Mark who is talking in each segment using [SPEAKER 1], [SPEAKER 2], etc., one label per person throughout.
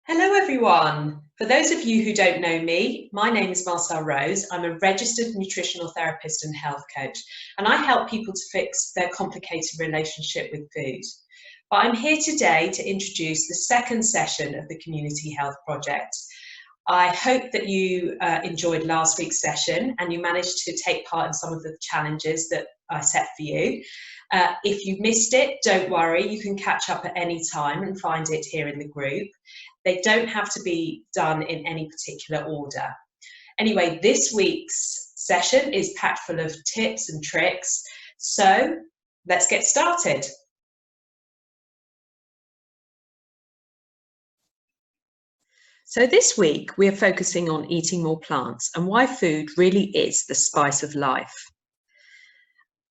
[SPEAKER 1] Hello everyone. For those of you who don't know me, my name is Marcel Rose. I'm a registered nutritional therapist and health coach, and I help people to fix their complicated relationship with food. But I'm here today to introduce the second session of the Community Health Project. I hope that you enjoyed last week's session and you managed to take part in some of the challenges that I set for you. If you missed it, don't worry, you can catch up at any time and find it here in the group. They don't have to be done in any particular order. Anyway, this week's session is packed full of tips and tricks, so let's get started. So this week we are focusing on eating more plants and why food really is the spice of life.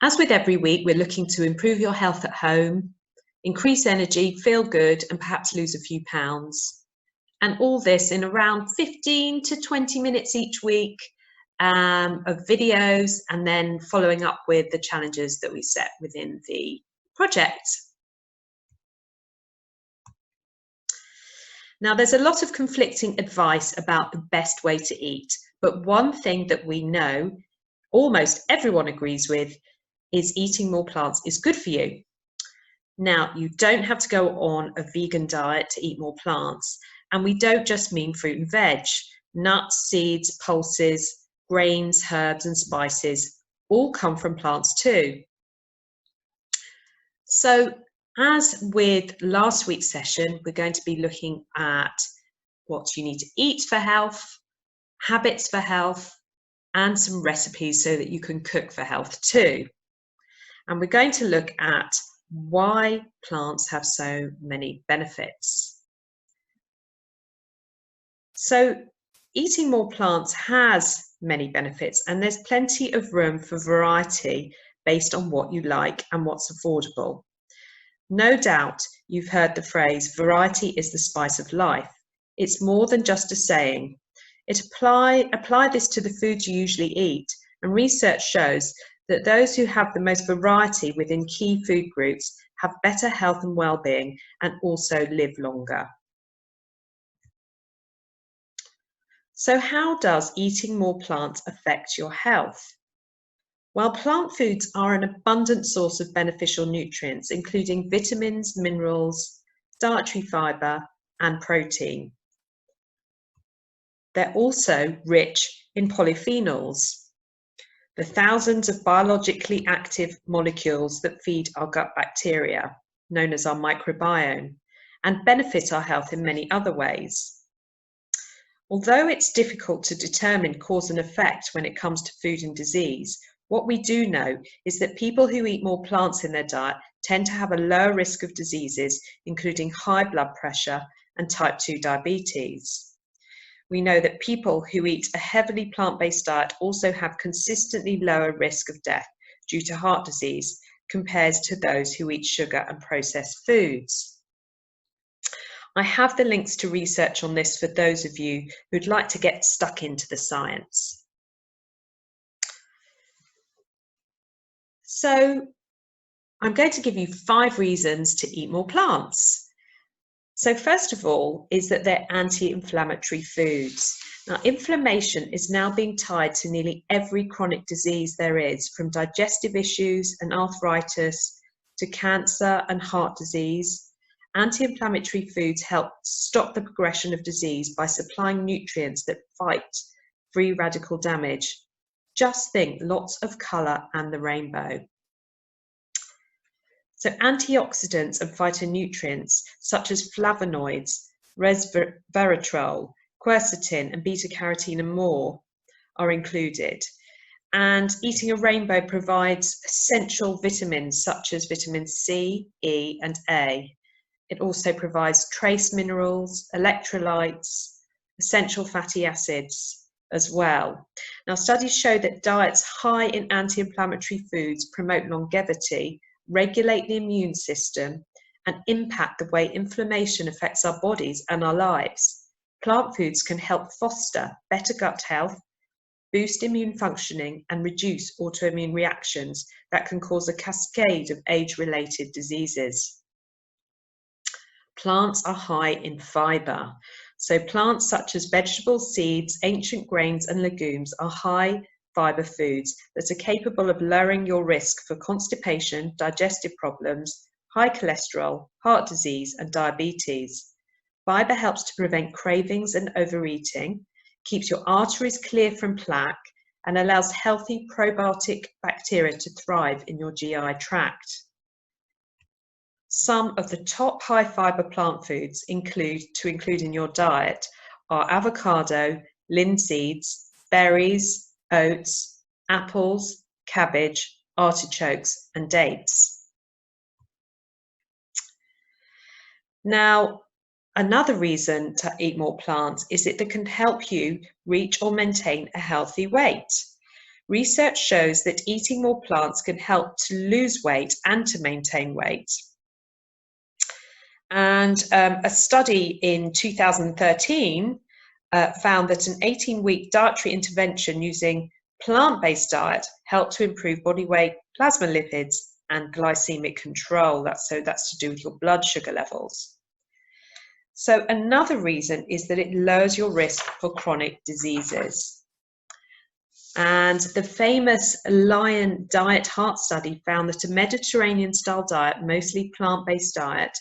[SPEAKER 1] As with every week, we're looking to improve your health at home, increase energy, feel good, and perhaps lose a few pounds. And all this in around 15 to 20 minutes each week of videos, and then following up with the challenges that we set within the project. Now, there's a lot of conflicting advice about the best way to eat, but one thing that we know almost everyone agrees with is eating more plants is good for you. Now, you don't have to go on a vegan diet to eat more plants, and we don't just mean fruit and veg. Nuts, seeds, pulses, grains, herbs, and spices all come from plants too. So, as with last week's session, we're going to be looking at what you need to eat for health, habits for health, and some recipes so that you can cook for health too. And we're going to look at why plants have so many benefits. So eating more plants has many benefits, and there's plenty of room for variety based on what you like and what's affordable. No doubt you've heard the phrase, variety is the spice of life. It's more than just a saying. Apply this to the foods you usually eat, and research shows that those who have the most variety within key food groups have better health and well-being and also live longer. So how does eating more plants affect your health? Well, plant foods are an abundant source of beneficial nutrients, including vitamins, minerals, dietary fibre, and protein. They're also rich in polyphenols, the thousands of biologically active molecules that feed our gut bacteria, known as our microbiome, and benefit our health in many other ways. Although it's difficult to determine cause and effect when it comes to food and disease, what we do know is that people who eat more plants in their diet tend to have a lower risk of diseases, including high blood pressure and type 2 diabetes. We know that people who eat a heavily plant-based diet also have consistently lower risk of death due to heart disease compared to those who eat sugar and processed foods. I have the links to research on this for those of you who'd like to get stuck into the science. So I'm going to give you 5 reasons to eat more plants. So first of all is that they're anti-inflammatory foods. Now, inflammation is now being tied to nearly every chronic disease there is, from digestive issues and arthritis to cancer and heart disease. Anti-inflammatory foods help stop the progression of disease by supplying nutrients that fight free radical damage. Just think, lots of colour and the rainbow. So antioxidants and phytonutrients such as flavonoids, resveratrol, quercetin and beta-carotene and more are included. And eating a rainbow provides essential vitamins such as vitamins C, E and A. It also provides trace minerals, electrolytes, essential fatty acids as well. Now, studies show that diets high in anti-inflammatory foods promote longevity, regulate the immune system, and impact the way inflammation affects our bodies and our lives. Plant foods can help foster better gut health, boost immune functioning, and reduce autoimmune reactions that can cause a cascade of age-related diseases. Plants are high in fibre. So plants such as vegetables, seeds, ancient grains and legumes are high fibre foods that are capable of lowering your risk for constipation, digestive problems, high cholesterol, heart disease and diabetes. Fibre helps to prevent cravings and overeating, keeps your arteries clear from plaque, and allows healthy probiotic bacteria to thrive in your GI tract. Some of the top high fibre plant foods to include in your diet are avocado, linseeds, berries, oats, apples, cabbage, artichokes, and dates. Now, another reason to eat more plants is that they can help you reach or maintain a healthy weight. Research shows that eating more plants can help to lose weight and to maintain weight. And a study in 2013 found that an 18-week dietary intervention using plant-based diet helped to improve body weight, plasma lipids, and glycemic control. That's to do with your blood sugar levels. So another reason is that it lowers your risk for chronic diseases. And the famous Lion Diet Heart Study found that a Mediterranean-style diet, mostly plant-based diet,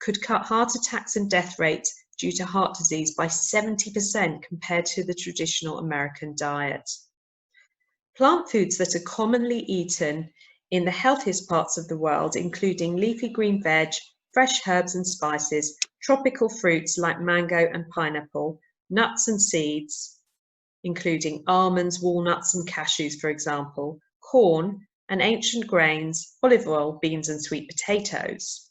[SPEAKER 1] could cut heart attacks and death rates due to heart disease by 70% compared to the traditional American diet. Plant foods that are commonly eaten in the healthiest parts of the world, including leafy green veg, fresh herbs and spices, tropical fruits like mango and pineapple, nuts and seeds, including almonds, walnuts and cashews, for example, corn and ancient grains, olive oil, beans and sweet potatoes.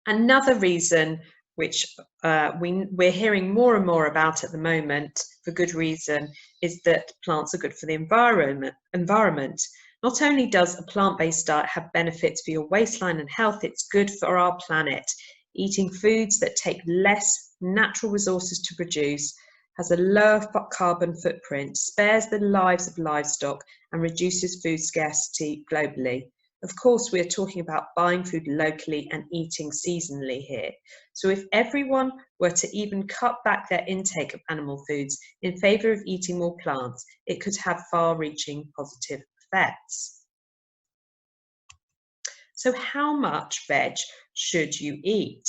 [SPEAKER 1] Another reason which we're hearing more and more about at the moment, for good reason, is that plants are good for the environment. Not only does a plant-based diet have benefits for your waistline and health, it's good for our planet. Eating foods that take less natural resources to produce, has a lower carbon footprint, spares the lives of livestock, and reduces food scarcity globally. Of course, we're talking about buying food locally and eating seasonally here. So if everyone were to even cut back their intake of animal foods in favour of eating more plants, it could have far-reaching positive effects. So how much veg should you eat?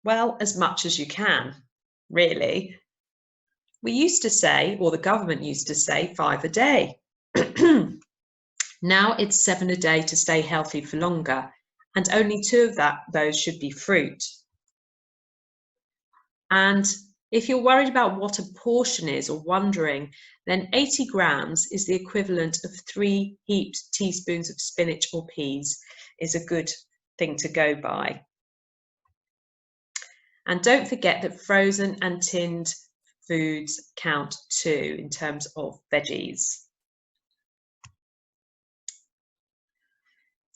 [SPEAKER 1] Well, as much as you can, really. We used to say, or the government used to say, 5 a day. Now it's 7 a day to stay healthy for longer, and only 2 of those should be fruit. And if you're worried about what a portion is or wondering, then 80 grams is the equivalent of 3 heaped teaspoons of spinach or peas is a good thing to go by. And don't forget that frozen and tinned foods count too in terms of veggies.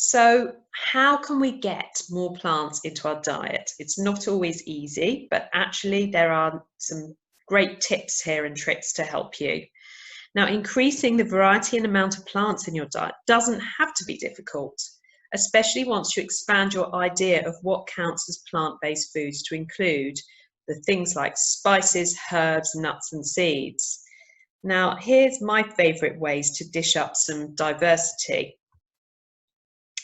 [SPEAKER 1] So how can we get more plants into our diet? It's not always easy, but actually there are some great tips here and tricks to help you. Now, increasing the variety and amount of plants in your diet doesn't have to be difficult, especially once you expand your idea of what counts as plant-based foods to include the things like spices, herbs, nuts and seeds. Now, here's my favorite ways to dish up some diversity.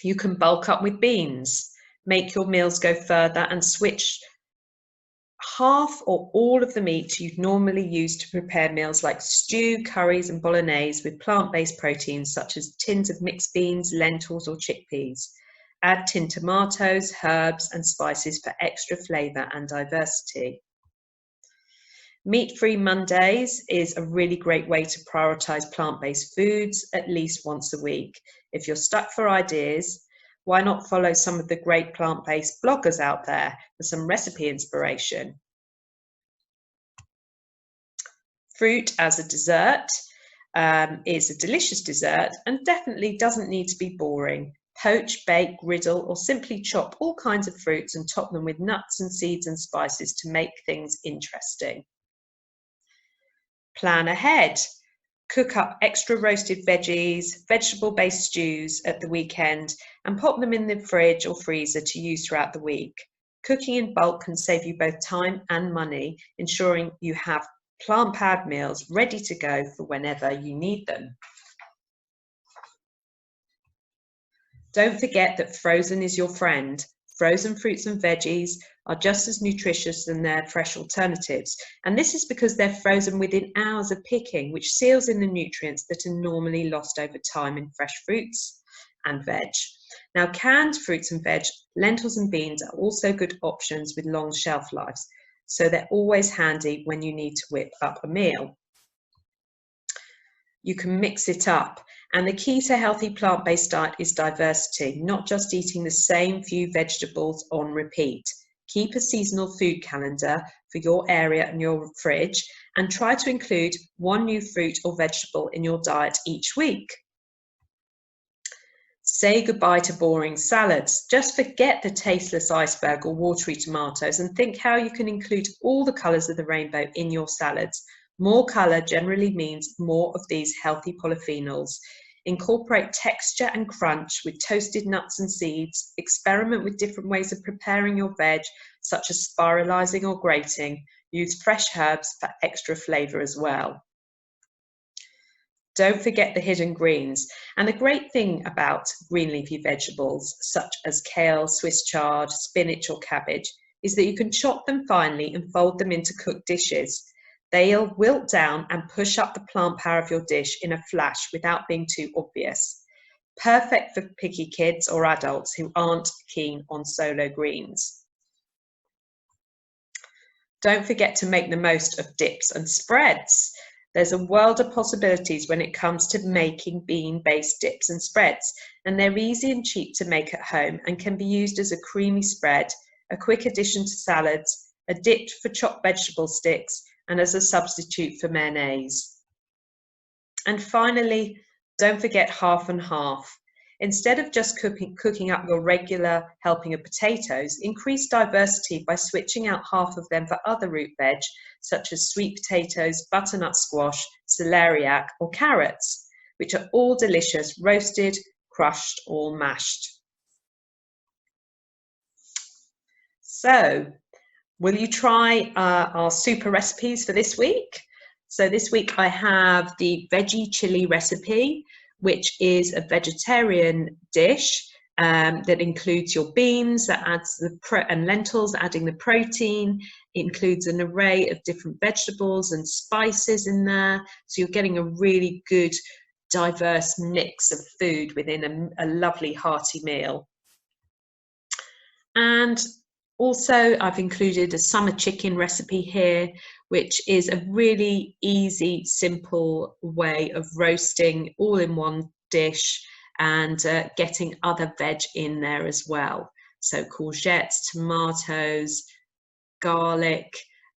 [SPEAKER 1] You can bulk up with beans, make your meals go further and switch half or all of the meat you'd normally use to prepare meals like stew, curries and bolognese with plant-based proteins such as tins of mixed beans, lentils or chickpeas. Add tinned tomatoes, herbs and spices for extra flavour and diversity. Meat-free Mondays is a really great way to prioritise plant-based foods at least once a week. If you're stuck for ideas, why not follow some of the great plant-based bloggers out there for some recipe inspiration? Fruit as a dessert is a delicious dessert and definitely doesn't need to be boring. Poach, bake, griddle or simply chop all kinds of fruits and top them with nuts and seeds and spices to make things interesting. Plan ahead. Cook up extra roasted veggies, vegetable-based stews at the weekend and pop them in the fridge or freezer to use throughout the week. Cooking in bulk can save you both time and money, ensuring you have plant-powered meals ready to go for whenever you need them. Don't forget that frozen is your friend. Frozen fruits and veggies are just as nutritious than their fresh alternatives, and this is because they're frozen within hours of picking, which seals in the nutrients that are normally lost over time in fresh fruits and veg. Now, canned fruits and veg, lentils and beans are also good options with long shelf lives, so they're always handy when you need to whip up a meal. You can mix it up. And the key to a healthy plant-based diet is diversity, not just eating the same few vegetables on repeat. Keep a seasonal food calendar for your area and your fridge, and try to include one new fruit or vegetable in your diet each week. Say goodbye to boring salads. Just forget the tasteless iceberg or watery tomatoes and think how you can include all the colours of the rainbow in your salads. More colour generally means more of these healthy polyphenols. Incorporate texture and crunch with toasted nuts and seeds. Experiment with different ways of preparing your veg, such as spiralizing or grating. Use fresh herbs for extra flavour as well. Don't forget the hidden greens. And the great thing about green leafy vegetables, such as kale, Swiss chard, spinach or cabbage, is that you can chop them finely and fold them into cooked dishes. They'll wilt down and push up the plant power of your dish in a flash without being too obvious. Perfect for picky kids or adults who aren't keen on solo greens. Don't forget to make the most of dips and spreads. There's a world of possibilities when it comes to making bean-based dips and spreads, and they're easy and cheap to make at home and can be used as a creamy spread, a quick addition to salads, a dip for chopped vegetable sticks, and as a substitute for mayonnaise. And finally, don't forget half and half. Instead of just cooking up your regular helping of potatoes, increase diversity by switching out half of them for other root veg, such as sweet potatoes, butternut squash, celeriac, or carrots, which are all delicious, roasted, crushed, or mashed. So, will you try our super recipes for this week? So this week I have the veggie chili recipe, which is a vegetarian dish that includes your beans, that adds and lentils, adding the protein. It includes an array of different vegetables and spices in there. So you're getting a really good, diverse mix of food within a lovely hearty meal. And also, I've included a summer chicken recipe here, which is a really easy, simple way of roasting all in one dish and getting other veg in there as well. So courgettes, tomatoes, garlic,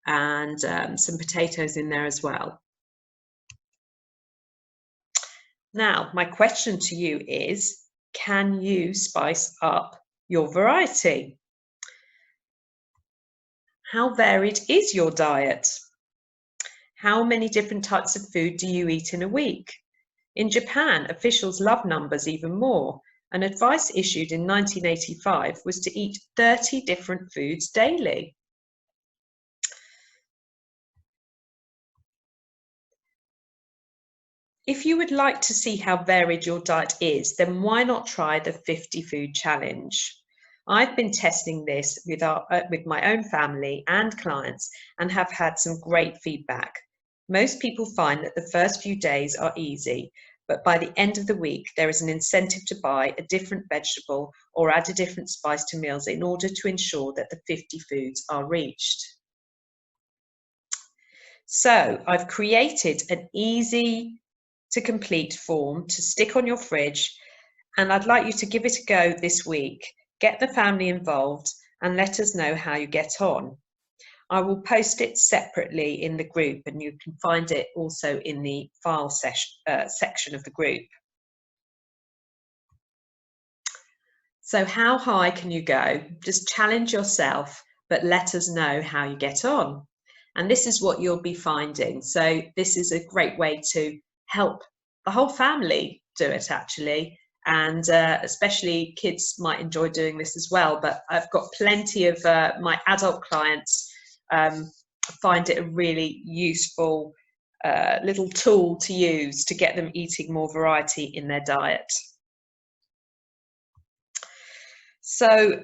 [SPEAKER 1] and some potatoes in there as well. Now, my question to you is, can you spice up your variety? How varied is your diet? How many different types of food do you eat in a week? In Japan, officials love numbers even more, and advice issued in 1985 was to eat 30 different foods daily. If you would like to see how varied your diet is, then why not try the 50 food challenge? I've been testing this with my own family and clients and have had some great feedback. Most people find that the first few days are easy, but by the end of the week, there is an incentive to buy a different vegetable or add a different spice to meals in order to ensure that the 50 foods are reached. So I've created an easy to complete form to stick on your fridge, and I'd like you to give it a go this week. Get the family involved and let us know how you get on. I will post it separately in the group, and you can find it also in the file section of the group. So how high can you go? Just challenge yourself, but let us know how you get on. And this is what you'll be finding. So this is a great way to help the whole family do it, actually. and especially kids might enjoy doing this as well. But I've got plenty of my adult clients find it a really useful little tool to use to get them eating more variety in their diet. So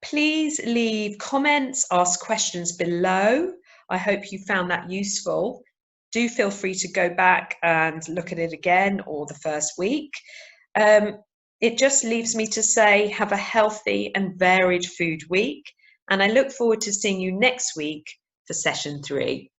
[SPEAKER 1] please leave comments, ask questions below. I hope you found that useful. Do feel free to go back and look at it again, or the first week. It just leaves me to say, have a healthy and varied food week, and I look forward to seeing you next week for session 3.